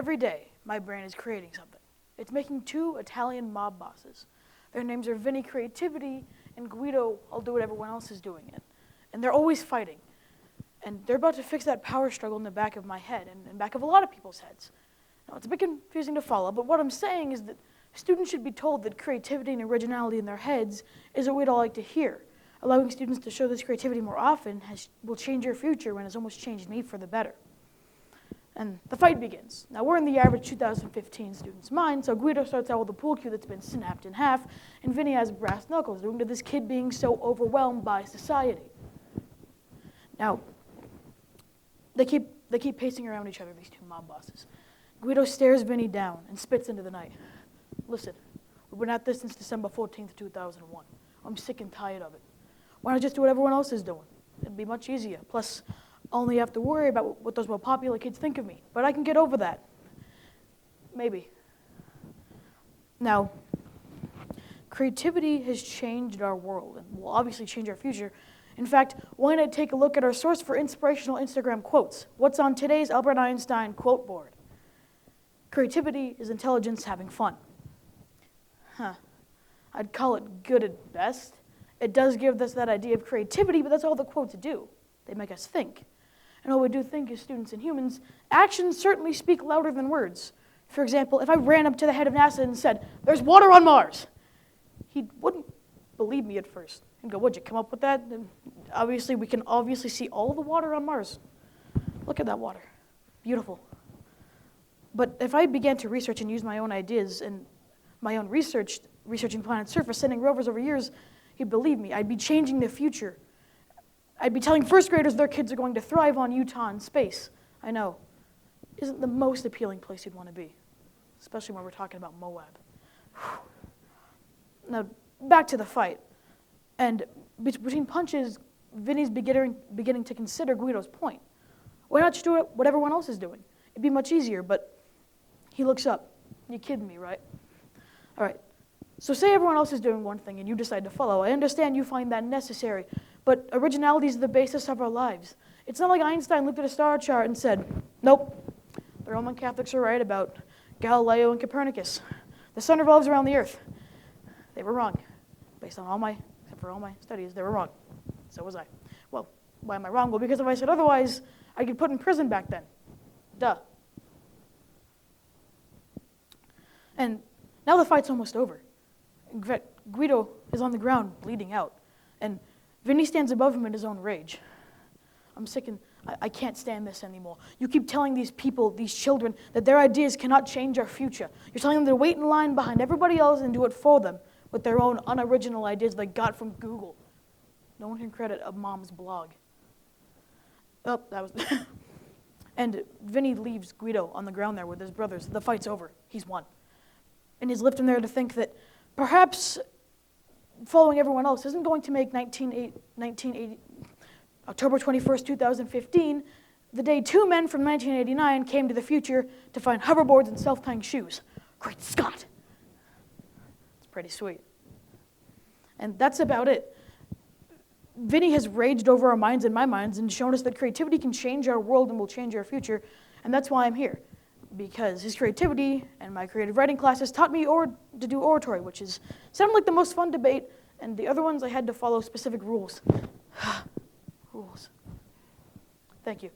Every day, my brain is creating something. It's making 2 Italian mob bosses. Their names are Vinny Creativity and Guido, I'll do what everyone else is doing it. And they're always fighting. And they're about to fix that power struggle in the back of my head and in the back of a lot of people's heads. Now, it's a bit confusing to follow, but what I'm saying is that students should be told that creativity and originality in their heads is what we'd all like to hear. Allowing students to show this creativity more often will change your future and has almost changed me for the better. And the fight begins. Now, we're in the average 2015 student's mind, so Guido starts out with a pool cue that's been snapped in half, and Vinny has brass knuckles, due to this kid being so overwhelmed by society. Now, they keep pacing around each other, these 2 mob bosses. Guido stares Vinny down and spits into the night. Listen, we've been at this since December 14th, 2001. I'm sick and tired of it. Why not just do what everyone else is doing? It'd be much easier. Plus, I only have to worry about what those more popular kids think of me. But I can get over that. Maybe. Now, creativity has changed our world and will obviously change our future. In fact, why not take a look at our source for inspirational Instagram quotes? What's on today's Albert Einstein quote board? Creativity is intelligence having fun. I'd call it good at best. It does give us that idea of creativity, but that's all the quotes do. They make us think. And all we do think as students and humans, actions certainly speak louder than words. For example, if I ran up to the head of NASA and said, "There's water on Mars," he wouldn't believe me at first. He'd go, "What'd you come up with that?" And we can obviously see all the water on Mars. Look at that water. Beautiful. But if I began to research and use my own ideas and my own researching planet's surface, sending rovers over years, he'd believe me. I'd be changing the future. I'd be telling first graders their kids are going to thrive on Utah and space. I know. Isn't the most appealing place you'd want to be, especially when we're talking about Moab. Now, back to the fight. And between punches, Vinny's beginning to consider Guido's point. Why not just do what everyone else is doing? It'd be much easier, but he looks up. You're kidding me, right? All right. So say everyone else is doing one thing and you decide to follow. I understand you find that necessary, but originality is the basis of our lives. It's not like Einstein looked at a star chart and said, "Nope, the Roman Catholics are right about Galileo and Copernicus. The sun revolves around the earth." They were wrong. Based on except for all my studies, they were wrong. So was I. Well, why am I wrong? Well, because if I said otherwise, I'd get put in prison back then. Duh. And now the fight's almost over. Guido is on the ground, bleeding out, and Vinny stands above him in his own rage. "I'm sick and I can't stand this anymore. You keep telling these people, these children, that their ideas cannot change our future. You're telling them to wait in line behind everybody else and do it for them with their own unoriginal ideas they got from Google. No one can credit a mom's blog." Oh, that was... And Vinny leaves Guido on the ground there with his brothers. The fight's over. He's won. And he's left him there to think that perhaps following everyone else isn't going to make October 21st, 2015, the day 2 men from 1989 came to the future to find hoverboards and self-tying shoes. Great Scott! It's pretty sweet. And that's about it. Vinny has raged over our minds and my minds and shown us that creativity can change our world and will change our future, and that's why I'm here. Because his creativity and my creative writing classes taught me to do oratory, which sounded like the most fun debate, and the other ones I had to follow specific rules. Rules. Thank you.